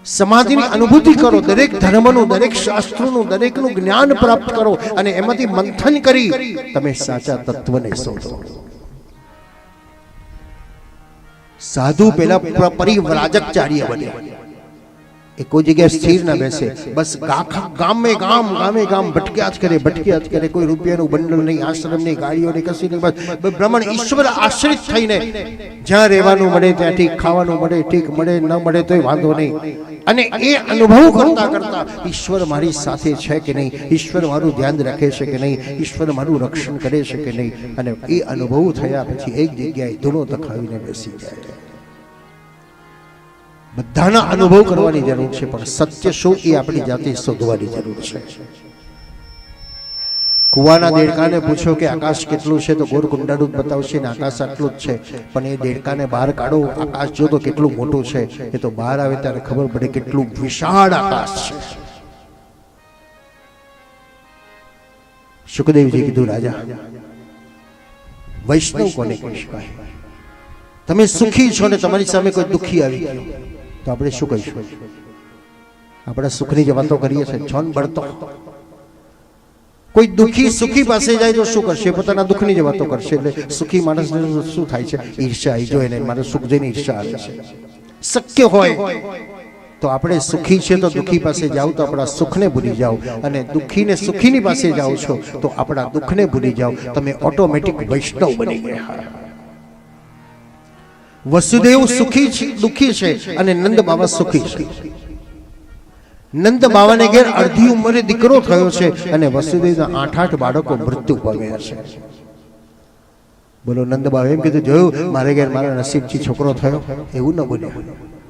સમાધિની અનુભૂતિ કરો, દરેક ધર્મનું, દરેક શાસ્ત્રોનું, દરેકનું જ્ઞાન પ્રાપ્ત કરો અને એમાંથી મંથન કરી તમે સાચા તત્વને શોધો. સાધુ પેલા પરિવ્રાજકચાર્ય બને, એ કોઈ જગ્યાએ સ્થિર ના બેસે, બસ ગામે ગામ ભટક્યા જ કરે, કોઈ રૂપિયાનું બંડલ નહીં, આશ્રમ નહીં, ગાડીઓ નહીં, કશું નહીં, બસ બ્રાહ્મણ ઈશ્વર આશ્રિત થઈને જ્યાં રહેવાનું મળે ત્યાં ઠીક, ખાવાનું મળે ઠીક, મળે ન મળે તોય વાંધો નહીં. અને એ અનુભવ કરતા ઈશ્વર મારી સાથે છે કે નહીં, ઈશ્વર મારું ધ્યાન રાખે છે કે નહીં, ઈશ્વર મારું રક્ષણ કરે છે કે નહીં, અને એ અનુભવ થયા પછી એક જગ્યાએ ધૂણો તખાવીને બેસી જાય. બધાના અનુભવ કરવાની જરૂર છે, પણ સત્ય શું એ આપણી જાતે શોધવાની જરૂર છે. કુવાના દેડકાને પૂછો કે આકાશ કેટલું છે, તો ગોર કુંડાળું જ બતાવશે ને આકાશ આટલું જ છે. પણ એ દેડકાને બહાર કાઢો, આકાશ જો તો કેટલું મોટું છે, એ તો બહાર આવે ત્યારે ખબર પડે કેટલું વિશાળ આકાશ છે. સુખદેવજી કીધું, રાજા વૈષ્ણવ કોને કહી શકાય? તમે સુખી છો ને તમારી સામે કોઈ દુઃખી આવી ગયો તો આપણે શું કહીશું? આપણે સુખની જ વાતો કરીએ છીએ, છોન બળતો. કોઈ દુઃખી સુખી પાસે જાય તો શું કરશે? પોતાના દુઃખની જ વાતો કરશે. એટલે સુખી માણસને શું થાય છે? ઈર્ષ્યા આવી જોઈને મારે સુખ જોઈને ઈર્ષ્યા આવે છે. શક્ય હોય તો આપણે સુખી છે તો દુઃખી પાસે જાઓ તો આપણા સુખને ભૂલી જાઓ, અને દુઃખીને સુખીની પાસે જાઓ છો તો આપણા દુઃખને ભૂલી જાઓ. તમે ઓટોમેટિક વૈષ્ણવ બની ગયા. વસુદેવ દુઃખી છે અને નંદ બાબા સુખી છે. નંદ બાવાને ઘેર અડધી ઉંમરે દીકરો થયો છે અને વસુદેવના 8 બાળકો મૃત્યુ પામ્યા છે. બોલો, નંદ બાવા એમ કીધું, જોયું મારે ઘેર મારા નસીબથી છોકરો થયો, એવું ન બોલ્યા.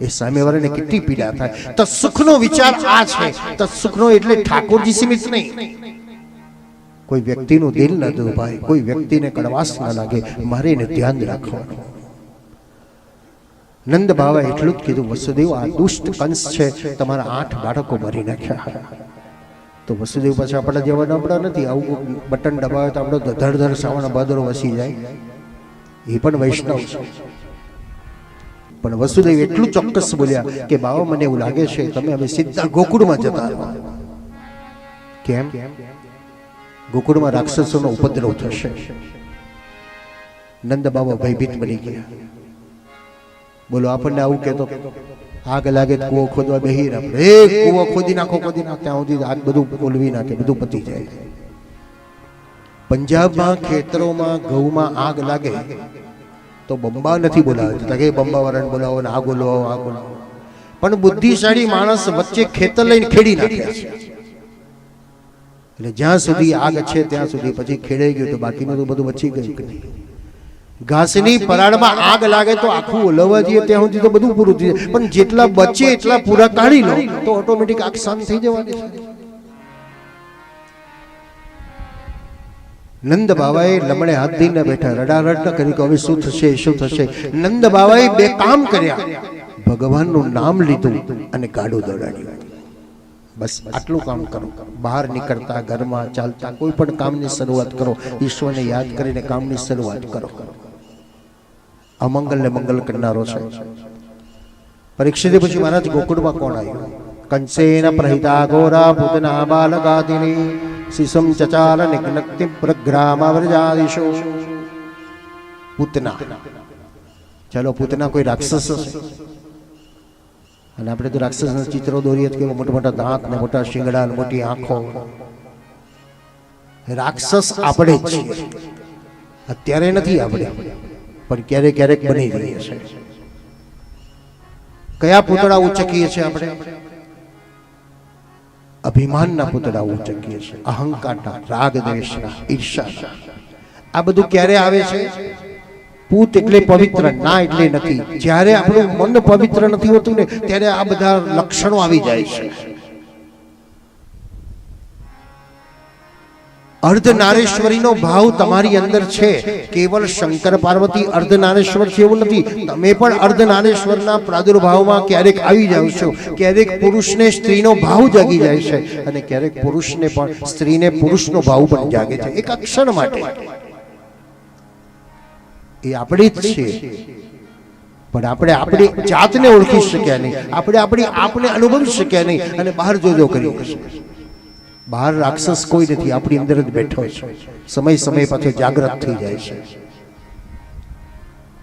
એ સામેવાળાને કેટલી પીડા થાય. તો સુખનો વિચાર આ છે. તો સુખનો એટલે ઠાકોરજી સીમિત નહીં. કોઈ વ્યક્તિનું દિલ ન દુભાય, કોઈ વ્યક્તિને કડવાશ ન લાગે, મારે એને ધ્યાન રાખવાનું. નંદ બાવા એટલું જ કીધું, વસુદેવ આ દુષ્ટ કંસ છે, તમારા 8 બાળકો મારી નાખ્યા. તો વસુદેવ પાસે આપણા જેવા નબળા નથી, આવું બટન દબાવે તો આપણો ધડધડ સાવણ બાદરો વસી જાય. એ પણ વૈષ્ણવ છે. પણ વસુદેવ એટલું ચોક્કસ બોલ્યા કે બાવા મને એવું લાગે છે તમે હવે સીધા ગોકુળમાં જતા રહો. કેમ? ગોકુળમાં રાક્ષસોનો ઉપદ્રવ થશે. નંદ બાવા ભયભીત બની ગયા. બોલો, આપણને આવું કહેતો આગ લાગે કૂવો ખોદવા બેહી આપણે એક કૂવો ખોદી નાખો ત્યાં સુધી આગ બધું ઓલવી નાખે, બધું પતી જાય. પંજાબમાં ખેતરોમાં ઘઉંમાં આગ લાગે તો બંબા નથી બોલાવતા કે બંબા વાળાને બોલાવો ને આગ ઓલવાવો, આગ ઓલવાવો. પણ બુદ્ધિશાળી માણસ વચ્ચે ખેતર લઈને ખેડી નાખે છે. એટલે જ્યાં સુધી આગ છે ત્યાં સુધી, પછી ખેડાઈ ગયું તો બાકીનું તો બધું બચી ગયું. ઘાસની પરાળમાં આગ લાગે તો આખું ઓલવવા જઈએ ત્યાં સુધી તો બધું પૂરું થઈ જાય, પણ જેટલા બચે એટલા પૂરા કાઢી લો તો ઓટોમેટિક આગ શાંત થઈ જવાની છે. નંદ બાવાએ લમણે હાથ દઈને બેઠા, રડારડ ન કરી કે હવે શું થશે શું થશે. નંદ બાવાએ 2 કામ કર્યા. ભગવાનનું નામ લીધું અને ગાડું દોડાડ્યું. બસ આટલું કામ કરો. બહાર નીકળતા, ઘરમાં ચાલતા, કોઈ પણ કામની શરૂઆત કરો, ઈશ્વરને યાદ કરીને કામની શરૂઆત કરો. અમંગલ ને મંગલ કરનારો છે. પરીક્ષિત પછી મહારાજ ગોકુળમાં કોણ આવ્યું? કંસેન પ્રહિતા ઘોરા પૂતના બાલગાદિની શિશમ ચચાલ નિકનક્તિ પ્રગ્રામા વ્રજાદિશો. પૂતના, ચાલો પૂતના કોઈ રાક્ષસ છે, અને આપણે તો રાક્ષસના ચિત્રો દોરીએ કે મોટા મોટા દાંત ને મોટા શિંગડા ને મોટી આંખો. રાક્ષસ આપણે જ છીએ. અત્યારે નથી આપણે, પણ ક્યારેક ક્યારેક બની જઈએ છે. કયા પૂતળા ઉચકીએ છીએ આપણે? અભિમાનના પૂતળા ઉચકીએ છીએ, અહંકારના, રાગ દ્વેષના, ઈર્ષાના. આ બધું ક્યારે આવે છે? પૂત એટલે પવિત્ર, ના એટલે નથી. જ્યારે આપણું મન પવિત્ર નથી હોતું ને ત્યારે આ બધા લક્ષણો આવી જાય છે. અર્ધનારેશ્વરીનો ભાવ તમારી અંદર છે. કેવળ શંકર પાર્વતી અર્ધનારેશ્વર છે એવું નથી. તમે પણ અર્ધનારેશ્વરના પ્રાદુર્ભાવમાં ક્યારેક આવી જાવ છો. ક્યારેક પુરુષને સ્ત્રીનો ભાવ જાગી જાય છે, અને ક્યારેક પુરુષને પણ સ્ત્રીને પુરુષનો ભાવ પણ જાગે છે, એક ક્ષણ માટે. એ આપણે જ છીએ. પણ આપણે આપણી જાતને ઓળખી શક્યા નહીં, આપણે આપને અનુભવી શક્યા નહીં, અને બહાર જોજો કરી બહાર રાક્ષસ કોઈ નથી, આપણી અંદર જ બેઠો છે, સમય પાછો જાગૃત થઈ જાય છે.